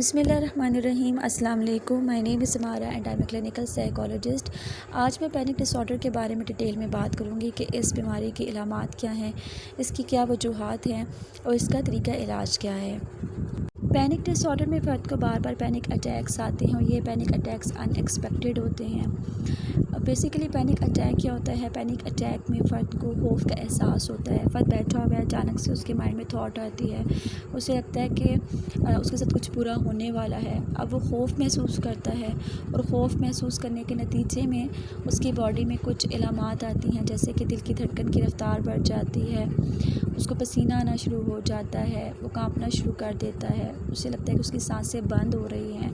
بسم اللہ الرحمن الرحیم۔ السلام علیکم، my name is Samara and I am a clinical psychologist. آج میں پینک ڈس آرڈر کے بارے میں ڈیٹیل میں بات کروں گی کہ اس بیماری کی علامات کیا ہیں، اس کی کیا وجوہات ہیں اور اس کا طریقہ علاج کیا ہے۔ پینک ڈس آرڈر میں فرد کو بار بار پینک اٹیکس آتے ہیں اور یہ پینک اٹیکس ان ایکسپیکٹڈ ہوتے ہیں۔ بیسیکلی پینک اٹیک کیا ہوتا ہے؟ پینک اٹیک میں فرد کو خوف کا احساس ہوتا ہے۔ فرد بیٹھا ہوا ہے، اچانک سے اس کے مائنڈ میں تھاٹ آتی ہے، اسے لگتا ہے کہ اس کے ساتھ کچھ برا ہونے والا ہے۔ اب وہ خوف محسوس کرتا ہے اور خوف محسوس کرنے کے نتیجے میں اس کی باڈی میں کچھ علامات آتی ہیں، جیسے کہ دل کی دھڑکن کی رفتار بڑھ جاتی ہے، اس کو پسینہ آنا شروع ہو جاتا ہے، وہ کانپنا شروع کر دیتا ہے، اسے لگتا ہے کہ اس کی سانسیں بند ہو رہی ہیں،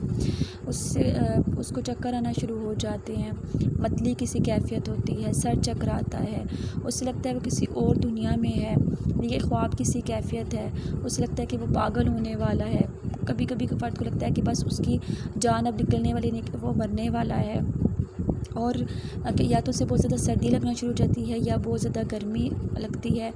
اس کو چکر آنا شروع ہو جاتے ہیں، متلی کسی کیفیت ہوتی ہے، سر چکراتا ہے، اسے لگتا ہے وہ کسی اور دنیا میں ہے، یہ خواب کسی کیفیت ہے، اسے لگتا ہے کہ وہ پاگل ہونے والا ہے۔ کبھی کبھی فرد کو لگتا ہے کہ بس اس کی جان اب نکلنے والی نہیں، کہ وہ مرنے والا ہے، اور یا تو اسے بہت زیادہ سردی لگنا شروع ہو جاتی ہے یا بہت زیادہ گرمی لگتی ہے۔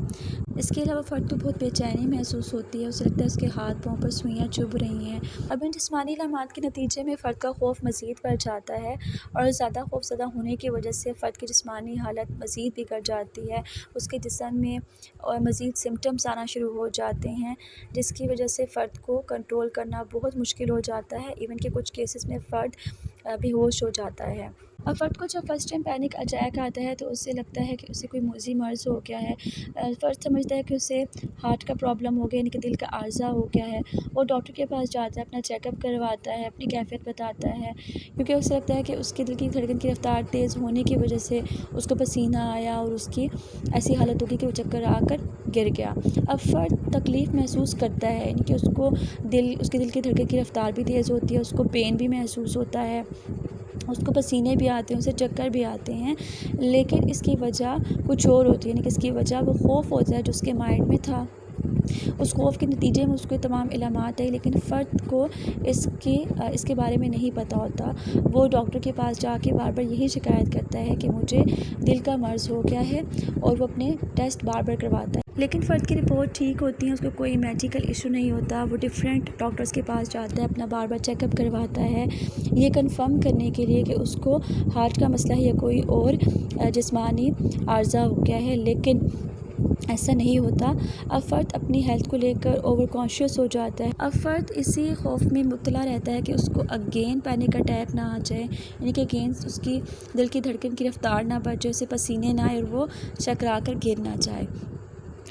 اس کے علاوہ فرد کو بہت بے چینی محسوس ہوتی ہے، اسے لگتا ہے اس کے ہاتھ پاؤں پر سوئیاں چبھ رہی ہیں۔ اب ان جسمانی علامات کے نتیجے میں فرد کا خوف مزید بڑھ جاتا ہے اور زیادہ خوف زدہ ہونے کی وجہ سے فرد کی جسمانی حالت مزید بگڑ جاتی ہے، اس کے جسم میں اور مزید سمٹمز آنا شروع ہو جاتے ہیں، جس کی وجہ سے فرد کو کنٹرول کرنا بہت مشکل ہو جاتا ہے، ایون کہ کچھ کیسز میں فرد بے ہوش ہو جاتا ہے۔ اب فرد کو جب فرسٹ ٹائم پینک اٹیک آتا ہے تو اسے لگتا ہے کہ اسے کوئی موذی مرض ہو گیا ہے۔ فرد سمجھتا ہے کہ اسے ہارٹ کا پرابلم ہو گیا، یعنی کہ دل کا عارضہ ہو گیا ہے، اور ڈاکٹر کے پاس جاتا ہے، اپنا چیک اپ کرواتا ہے، اپنی کیفیت بتاتا ہے، کیونکہ اسے لگتا ہے کہ اس کے دل کی دھڑکن کی رفتار تیز ہونے کی وجہ سے اس کو پسینہ آیا اور اس کی ایسی حالت ہوگی کہ وہ چکر آ کر گر گیا۔ اب فرد تکلیف محسوس کرتا ہے، یعنی کہ اس کے دل کی دھڑکن کی رفتار بھی تیز ہوتی ہے، اس کو پین بھی محسوس ہوتا ہے، اس کو پسینے بھی آتے ہیں، اسے چکر بھی آتے ہیں، لیکن اس کی وجہ کچھ اور ہوتی ہے، یعنی کہ اس کی وجہ وہ خوف ہوتا ہے جو اس کے مائنڈ میں تھا۔ اس خوف کے نتیجے میں اس کو تمام علامات آئی، لیکن فرد کو اس کے بارے میں نہیں پتہ ہوتا۔ وہ ڈاکٹر کے پاس جا کے بار بار یہی شکایت کرتا ہے کہ مجھے دل کا مرض ہو گیا ہے، اور وہ اپنے ٹیسٹ بار بار کرواتا ہے، لیکن فرد کی رپورٹ ٹھیک ہوتی ہے، اس کو کوئی میڈیکل ایشو نہیں ہوتا۔ وہ ڈفرینٹ ڈاکٹرز کے پاس جاتا ہے، اپنا بار بار چیک اپ کرواتا ہے، یہ کنفرم کرنے کے لیے کہ اس کو ہارٹ کا مسئلہ ہے یا کوئی اور جسمانی عارضہ ہو گیا ہے، لیکن ایسا نہیں ہوتا۔ اب فرد اپنی ہیلتھ کو لے کر اوور کانشیس ہو جاتا ہے۔ اب فرد اسی خوف میں مبتلا رہتا ہے کہ اس کو اگین پینک اٹیک نہ آ جائے، یعنی کہ اگین اس کی دل کی دھڑکن کی رفتار نہ بڑھ جائے، اسے پسینے نہ آئے اور وہ چکرا کر گر نہ جائے۔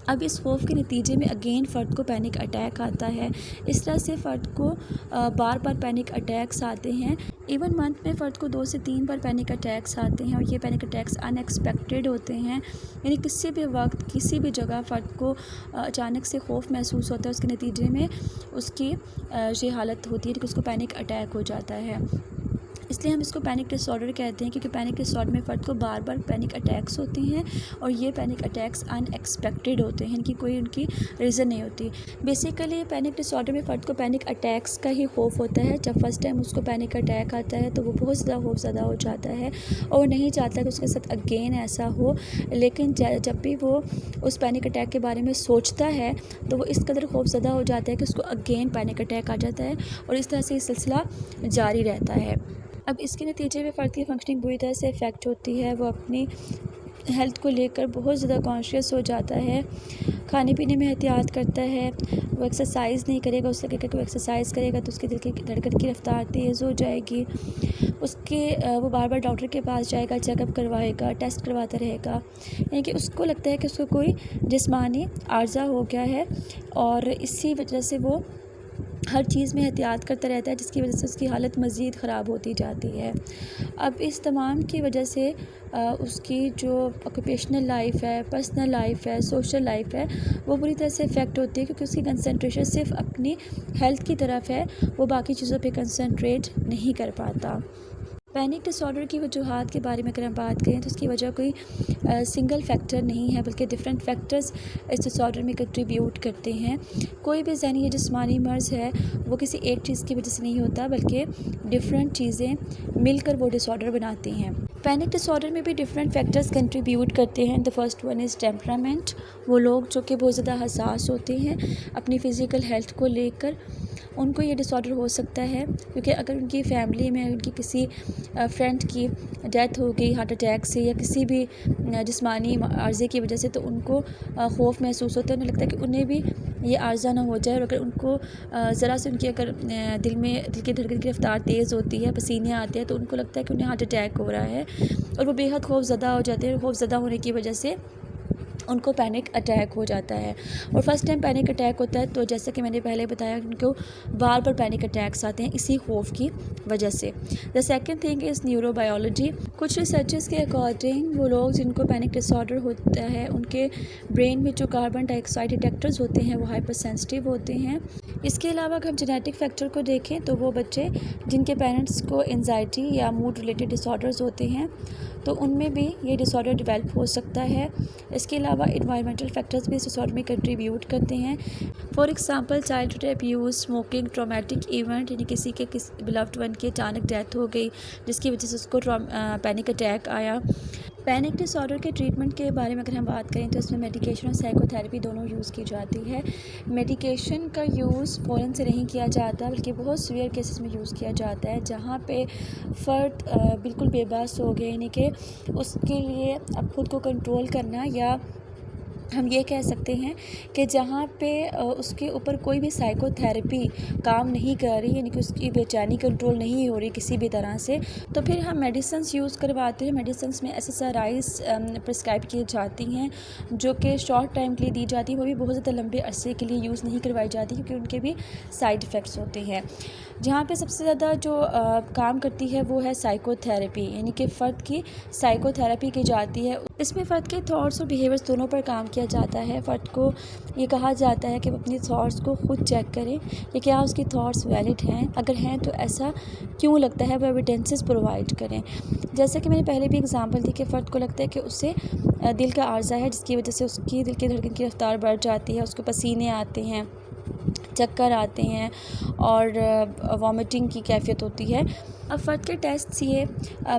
اب اس خوف کے نتیجے میں اگین فرد کو پینک اٹیک آتا ہے۔ اس طرح سے فرد کو بار بار پینک اٹیکس آتے ہیں، ایون منتھ میں فرد کو 2 سے 3 بار پینک اٹیکس آتے ہیں، اور یہ پینک اٹیکس ان ایکسپیکٹڈ ہوتے ہیں، یعنی کسی بھی وقت کسی بھی جگہ فرد کو اچانک سے خوف محسوس ہوتا ہے، اس کے نتیجے میں اس کی یہ حالت ہوتی ہے کہ اس کو پینک اٹیک ہو جاتا ہے۔ اس لیے ہم اس کو پینک ڈس آرڈر کہتے ہیں، کیونکہ پینک ڈس آرڈر میں فرد کو بار بار پینک اٹیکس ہوتی ہیں، اور یہ پینک اٹیکس ان ایکسپیکٹڈ ہوتے ہیں، ان کی کوئی ریزن نہیں ہوتی۔ بیسیکلی پینک ڈس آرڈر میں فرد کو پینک اٹیکس کا ہی خوف ہوتا ہے۔ جب فرسٹ ٹائم اس کو پینک اٹیک آتا ہے تو وہ بہت زیادہ خوف زدہ ہو جاتا ہے، اور وہ نہیں چاہتا کہ اس کے ساتھ اگین ایسا ہو، لیکن جب بھی وہ اس پینک اٹیک کے بارے میں سوچتا ہے تو وہ اس قدر خوف زدہ ہو جاتا ہے کہ اس کو اگین پینک اٹیک آ جاتا ہے، اور اس طرح سے یہ سلسلہ جاری رہتا ہے۔ اب اس کے نتیجے میں فرد کی فنکشننگ بری طرح سے افیکٹ ہوتی ہے، وہ اپنی ہیلتھ کو لے کر بہت زیادہ کانشیس ہو جاتا ہے، کھانے پینے میں احتیاط کرتا ہے، وہ ایکسرسائز نہیں کرے گا، اس لگے گا کہ وہ ایکسرسائز کرے گا تو اس کے دل کی دھڑکن کی رفتار تیز ہو جائے گی، وہ بار بار ڈاکٹر کے پاس جائے گا، چیک اپ کروائے گا، ٹیسٹ کرواتا رہے گا، یعنی کہ اس کو لگتا ہے کہ اس کو کوئی جسمانی عارضہ ہو گیا ہے، اور اسی وجہ سے وہ ہر چیز میں احتیاط کرتا رہتا ہے، جس کی وجہ سے اس کی حالت مزید خراب ہوتی جاتی ہے۔ اب اس تمام کی وجہ سے اس کی جو آکوپیشنل لائف ہے، پرسنل لائف ہے، سوشل لائف ہے، وہ بری طرح سے افیکٹ ہوتی ہے، کیونکہ اس کی کنسنٹریشن صرف اپنی ہیلتھ کی طرف ہے، وہ باقی چیزوں پہ کنسنٹریٹ نہیں کر پاتا۔ پینک ڈس آرڈر کی وجوہات کے بارے میں اگر ہم بات کریں تو اس کی وجہ کوئی سنگل فیکٹر نہیں ہے، بلکہ ڈفرینٹ فیکٹرز اس ڈس آرڈر میں کنٹریبیوٹ کرتے ہیں۔ کوئی بھی ذہنی یا جسمانی مرض ہے وہ کسی ایک چیز کی وجہ سے نہیں ہوتا، بلکہ ڈفرینٹ چیزیں مل کر وہ ڈس آرڈر بناتی ہیں۔ پینک ڈس آرڈر میں بھی ڈفرینٹ فیکٹرز کنٹریبیوٹ کرتے ہیں۔ The first one is temperament. وہ لوگ جو کہ بہت زیادہ حساس ہوتے ہیں اپنی فزیکل ہیلتھ کو لے کر، ان کو یہ ڈس آرڈر ہو سکتا ہے، کیونکہ اگر ان کی فیملی میں ان کی کسی فرینڈ کی ڈیتھ ہو گئی ہارٹ اٹیک سے یا کسی بھی جسمانی عارضے کی وجہ سے، تو ان کو خوف محسوس ہوتا ہے، انہیں لگتا ہے کہ انہیں بھی یہ عارضہ نہ ہو جائے، اور اگر ان کو ذرا سے ان کی اگر دل کی دھڑکن کی رفتار تیز ہوتی ہے، پسینے آتے ہیں، تو ان کو لگتا ہے کہ انہیں ہارٹ اٹیک ہو رہا ہے، اور وہ بے حد خوف زدہ ہو جاتے ہیں، اور خوف زدہ ہونے کی وجہ سے ان کو پینک اٹیک ہو جاتا ہے۔ اور فرسٹ ٹائم پینک اٹیک ہوتا ہے تو جیسا کہ میں نے پہلے بتایا، ان کو بار بار پینک اٹیکس آتے ہیں اسی خوف کی وجہ سے۔ The second thing is neuro biology. کچھ ریسرچز کے اکارڈنگ وہ لوگ جن کو پینک ڈس آرڈر ہوتا ہے، ان کے برین میں جو کاربن ڈائی آکسائڈ ڈیٹیکٹرز ہوتے ہیں وہ ہائپر سینسٹیو ہوتے ہیں۔ اس کے علاوہ اگر ہم جینیٹک فیکٹر کو دیکھیں تو وہ بچے جن کے پیرنٹس کو انزائٹی یا موڈ ریلیٹڈ ڈس آرڈرز ہوتے ہیں تو ان میں بھی یہ ڈس آرڈر ڈیولپ ہو سکتا ہے۔ اس کے علاوہ انوائرمنٹل فیکٹرز بھی اس ڈس آرڈر میں کنٹریبیوٹ کرتے ہیں۔ For example childhood abuse, smoking, traumatic event, یعنی کسی کے بلفڈ ون کی اچانک ڈیتھ ہو گئی جس کی وجہ سے اس کو پینک اٹیک آیا۔ پینک ڈس آرڈر کے ٹریٹمنٹ کے بارے میں اگر ہم بات کریں تو اس میں میڈیکیشن اور سائیکو تھیراپی دونوں یوز کی جاتی ہے۔ میڈیکیشن کا یوز فوراً سے نہیں کیا جاتا، بلکہ بہت سویئر کیسز میں یوز کیا جاتا ہے، جہاں پہ فرد بالکل بے بس ہو گئے، یعنی کہ اس کے لیے اب خود کو کنٹرول کرنا، یا ہم یہ کہہ سکتے ہیں کہ جہاں پہ اس کے اوپر کوئی بھی سائیکو تھیراپی کام نہیں کر رہی، یعنی کہ اس کی بے چینی کنٹرول نہیں ہو رہی کسی بھی طرح سے، تو پھر ہم میڈیسنس یوز کرواتے ہیں۔ میڈیسنس میں SSRIs پرسکرائب کی جاتی ہیں، جو کہ شارٹ ٹائم کے لیے دی جاتی ہیں، وہ بھی بہت زیادہ لمبے عرصے کے لیے یوز نہیں کروائی جاتی کیونکہ ان کے بھی سائیڈ افیکٹس ہوتے ہیں۔ جہاں پہ سب سے زیادہ جو کام کرتی ہے وہ ہے سائیکو تھیراپی، یعنی کہ فرد کی سائیکو تھیراپی کی جاتی ہے۔ اس میں فرد کے تھاٹس اور بیہیویئرس دونوں پر کام کیا جاتا ہے۔ فرد کو یہ کہا جاتا ہے کہ وہ اپنی تھاٹس کو خود چیک کریں کہ کیا اس کی تھاٹس ویلڈ ہیں، اگر ہیں تو ایسا کیوں لگتا ہے، وہ ایویڈنسز پرووائڈ کریں۔ جیسا کہ میں نے پہلے بھی اگزامپل دی کہ فرد کو لگتا ہے کہ اسے دل کا عارضہ ہے، جس کی وجہ سے اس کی دل کی دھڑکن کی رفتار بڑھ جاتی ہے، اس کو پسینے آتے ہیں، چکر آتے ہیں اور وامٹنگ کی کیفیت ہوتی ہے۔ اب فرد کے ٹیسٹس یہ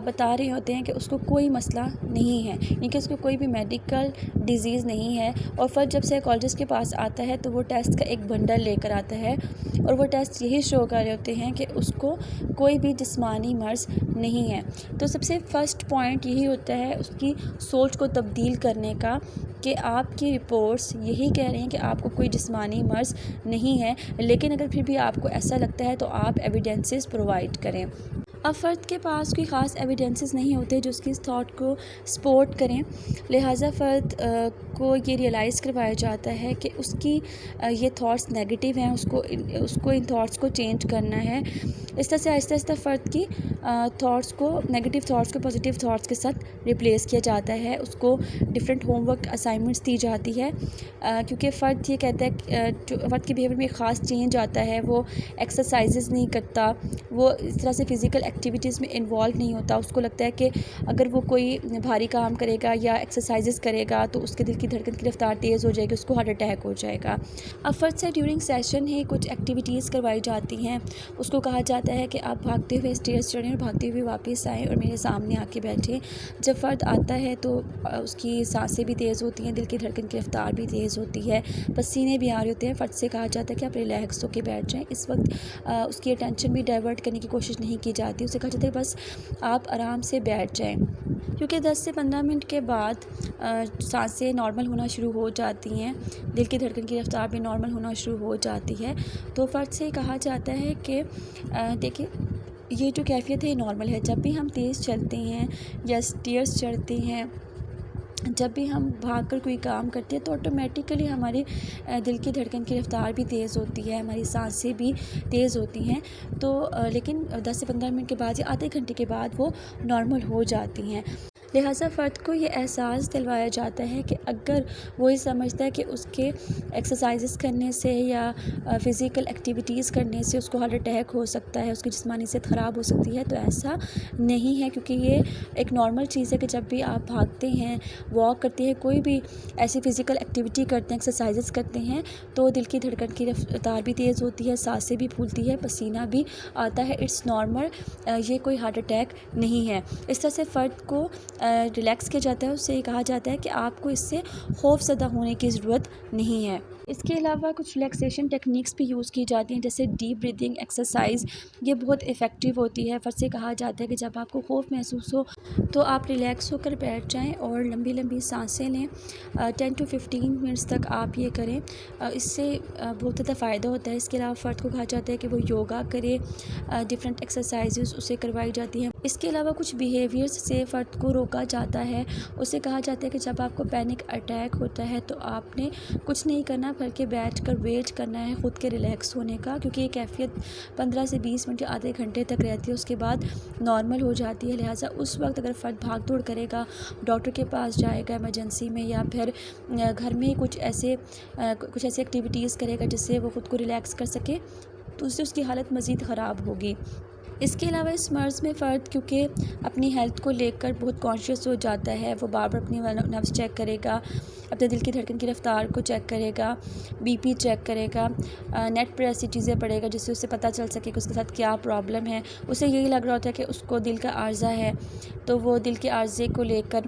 بتا رہے ہوتے ہیں کہ اس کو کوئی مسئلہ نہیں ہے، یعنی کہ اس کو کوئی بھی میڈیکل ڈیزیز نہیں ہے، اور فرد جب سائیکالوجسٹ کے پاس آتا ہے تو وہ ٹیسٹ کا ایک بنڈل لے کر آتا ہے، اور وہ ٹیسٹ یہی شو کر رہے ہوتے ہیں کہ اس کو کوئی بھی جسمانی مرض نہیں ہے۔ تو سب سے فرسٹ پوائنٹ یہی ہوتا ہے اس کی سوچ کو تبدیل کرنے کا، کہ آپ کی رپورٹس یہی کہہ رہی ہیں کہ آپ کو کوئی جسمانی مرض نہیں ہے، لیکن اگر پھر بھی آپ کو ایسا لگتا ہے تو آپ ایویڈنسز پرووائڈ کریں۔ اب فرد کے پاس کوئی خاص ایویڈنسز نہیں ہوتے جو اس کی اس تھاٹ کو سپورٹ کریں، لہٰذا فرد کو یہ ریئلائز کروایا جاتا ہے کہ اس کی یہ تھاٹس نیگیٹو ہیں، اس کو ان تھاٹس کو چینج کرنا ہے۔ اس طرح سے آہستہ آہستہ فرد کی تھاٹس کو، نیگیٹو تھاٹس کو پازیٹیو تھاٹس کے ساتھ ریپلیس کیا جاتا ہے۔ اس کو ڈفرینٹ ہوم ورک اسائنمنٹس دی جاتی ہے، کیونکہ فرد یہ کہتا ہے کہ جو فرد کے بیہیویئر میں ایک خاص چینج آتا ہے، وہ ایکسرسائزز نہیں کرتا، وہ اس طرح سے فزیکل ایکٹیویٹیز میں انوالو نہیں ہوتا۔ اس کو لگتا ہے کہ اگر وہ کوئی بھاری کام کرے گا یا ایکسرسائزز کرے گا تو اس کے دل کی دھڑکن کی رفتار تیز ہو جائے گی، اس کو ہارٹ اٹیک ہو جائے گا۔ اب فرد سے ڈیورنگ سیشن ہی کچھ ایکٹیویٹیز کروائی جاتی ہیں۔ اس کو کہا جاتا ہے کہ آپ بھاگتے ہوئے اسٹیئرز چڑھیں اور بھاگتے ہوئے واپس آئیں اور میرے سامنے آ کے بیٹھیں۔ جب فرد آتا ہے تو اس کی سانسیں بھی تیز ہوتی ہیں، دل کی دھڑکن کی رفتار بھی تیز ہوتی ہے، پسینے بھی آ رہے ہوتے ہیں۔ فرد سے کہا جاتا ہے کہ آپ ریلیکس ہو کے بیٹھ جائیں۔ اس وقت اس کی اٹینشن بھی ڈائیورٹ کرنے کی کوشش نہیں کی جاتی، اسے کہا جاتا ہے بس آپ آرام سے بیٹھ جائیں، کیونکہ 10 سے 15 منٹ کے بعد سانسیں نارمل ہونا شروع ہو جاتی ہیں، دل کی دھڑکن کی رفتار بھی نارمل ہونا شروع ہو جاتی ہے۔ تو فرد سے کہا جاتا ہے کہ دیکھیں یہ جو کیفیت ہے نارمل ہے، جب بھی ہم تیز چلتے ہیں یا اسٹیئرز چڑھتے ہیں، جب بھی ہم بھاگ کر کوئی کام کرتے ہیں تو آٹومیٹیکلی ہماری دل کی دھڑکن کی رفتار بھی تیز ہوتی ہے، ہماری سانسیں بھی تیز ہوتی ہیں، تو لیکن 10 سے 15 منٹ کے بعد یا آدھے گھنٹے کے بعد وہ نارمل ہو جاتی ہیں۔ لہٰذا فرد کو یہ احساس دلوایا جاتا ہے کہ اگر وہ یہ سمجھتا ہے کہ اس کے ایکسرسائزز کرنے سے یا فزیکل ایکٹیویٹیز کرنے سے اس کو ہارٹ اٹیک ہو سکتا ہے، اس کی جسمانی صحت خراب ہو سکتی ہے، تو ایسا نہیں ہے، کیونکہ یہ ایک نارمل چیز ہے کہ جب بھی آپ بھاگتے ہیں، واک کرتے ہیں، کوئی بھی ایسی فزیکل ایکٹیویٹی کرتے ہیں، ایکسرسائزز کرتے ہیں، تو دل کی دھڑکن کی رفتار بھی تیز ہوتی ہے، سانسیں بھی پھولتی ہے، پسینہ بھی آتا ہے، اٹس نارمل، یہ کوئی ہارٹ اٹیک نہیں ہے۔ اس طرح سے فرد کو ریلیکس کیا جاتا ہے، اس سے یہ کہا جاتا ہے کہ آپ کو اس سے خوف زدہ ہونے کی ضرورت نہیں ہے۔ اس کے علاوہ کچھ ریلیکسیشن ٹیکنیکس بھی یوز کی جاتی ہیں، جیسے ڈیپ بریدنگ ایکسرسائز. یہ بہت افیکٹو ہوتی ہے. فرد سے کہا جاتا ہے کہ جب آپ کو خوف محسوس ہو تو آپ ریلیکس ہو کر بیٹھ جائیں اور لمبی لمبی سانسیں لیں. 10 to 15 منٹس تک آپ یہ کریں. اس سے بہت زیادہ فائدہ ہوتا ہے. اس کے علاوہ فرد کو کہا جاتا ہے کہ وہ یوگا کرے. ڈفرینٹ ایکسرسائزز اسے کروائی جاتی ہیں. اس کے علاوہ کچھ بیہیویئرس سے فرد کو روکا جاتا ہے. اسے کہا جاتا ہے کہ جب آپ کو پینک اٹیک ہوتا ہے تو آپ نے کچھ نہیں کرنا بلکہ بیٹھ کر ویٹ کرنا ہے خود کے ریلیکس ہونے کا، کیونکہ یہ کیفیت 15 سے 20 منٹ یا آدھے گھنٹے تک رہتی ہے، اس کے بعد نارمل ہو جاتی ہے. لہٰذا اس وقت اگر فرد بھاگ دوڑ کرے گا، ڈاکٹر کے پاس جائے گا ایمرجنسی میں، یا پھر گھر میں کچھ ایسے ایکٹیویٹیز کرے گا جس سے وہ خود کو ریلیکس کر سکے، تو اس سے اس کی حالت مزید خراب ہوگی. اس کے علاوہ اس مرض میں فرد کیونکہ اپنی ہیلتھ کو لے کر بہت کانشیس ہو جاتا ہے، وہ بار بار اپنی نبض چیک کرے گا، اپنے دل کی دھڑکن کی رفتار کو چیک کرے گا، بی پی چیک کرے گا، نیٹ پر ایسی چیزیں پڑھے گا جس سے اسے پتہ چل سکے کہ اس کے ساتھ کیا پرابلم ہے. اسے یہی لگ رہا ہوتا ہے کہ اس کو دل کا عارضہ ہے، تو وہ دل کے عارضے کو لے کر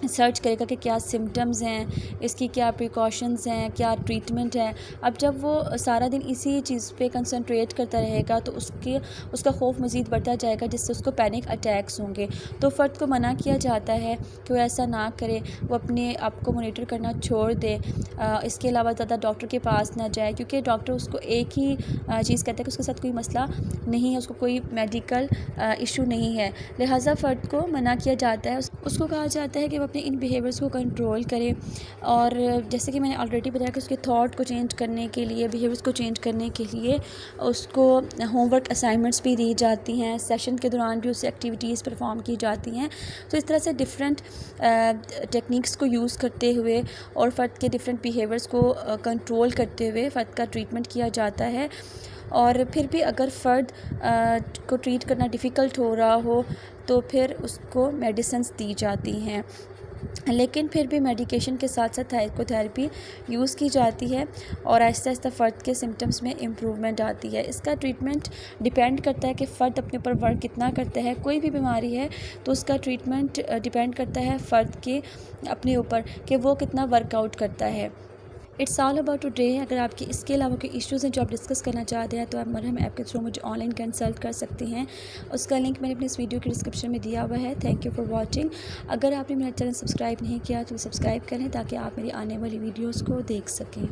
سرچ کرے گا کہ کیا سمٹمز ہیں، اس کی کیا پریکاشنز ہیں، کیا ٹریٹمنٹ ہے. اب جب وہ سارا دن اسی چیز پہ کنسنٹریٹ کرتا رہے گا تو اس کا خوف مزید بڑھتا جائے گا، جس سے اس کو پینک اٹیکس ہوں گے. تو فرد کو منع کیا جاتا ہے کہ وہ ایسا نہ کرے، وہ اپنے آپ کو مانیٹر کرنا چھوڑ دے. اس کے علاوہ زیادہ ڈاکٹر کے پاس نہ جائے، کیونکہ ڈاکٹر اس کو ایک ہی چیز کہتا ہے کہ اس کے ساتھ کوئی مسئلہ نہیں ہے، اس کو کوئی میڈیکل ایشو نہیں ہے. لہٰذا فرد کو منع کیا جاتا ہے. اس کو کہا جاتا ہے کہ وہ اپنے ان بیہیویئرس کو کنٹرول کرے، اور جیسے کہ میں نے آلریڈی بتایا کہ اس کے تھاٹ کو چینج کرنے کے لیے، بیہیویئرس کو چینج کرنے کے لیے اس کو ہوم ورک اسائنمنٹس بھی دی جاتی ہیں. سیشن کے دوران بھی اسے ایکٹیویٹیز پرفارم کی جاتی ہیں. تو اس طرح سے ڈفرینٹ ٹیکنیکس کو یوز کرتے ہوئے اور فرد کے ڈفرینٹ بیہیویئرس کو کنٹرول کرتے ہوئے فرد کا ٹریٹمنٹ کیا جاتا ہے. اور پھر بھی اگر فرد کو ٹریٹ کرنا ڈیفیکلٹ ہو رہا ہو تو پھر اس کو میڈیسنس دی جاتی ہیں. لیکن پھر بھی میڈیکیشن کے ساتھ ساتھ سائیکو تھیراپی یوز کی جاتی ہے، اور آہستہ آہستہ فرد کے سمٹمز میں امپروومنٹ آتی ہے. اس کا ٹریٹمنٹ ڈیپینڈ کرتا ہے کہ فرد اپنے اوپر ورک کتنا کرتا ہے. کوئی بھی بیماری ہے تو اس کا ٹریٹمنٹ ڈیپینڈ کرتا ہے فرد کے اپنے اوپر کہ وہ کتنا ورک آؤٹ کرتا ہے. It's all about today. اگر آپ کی اس کے علاوہ کوئی ایشوز ہیں جو آپ ڈسکس کرنا چاہتے ہیں تو آپ مرہم ایپ کے تھرو مجھے آن لائن کنسلٹ کر سکتے ہیں. اس کا لنک میں نے اپنے اس ویڈیو کی ڈسکرپشن میں دیا ہوا ہے. Thank you for watching. اگر آپ نے میرا چینل سبسکرائب نہیں کیا تو سبسکرائب کریں تاکہ آپ میری آنے والی ویڈیوز کو دیکھ سکیں.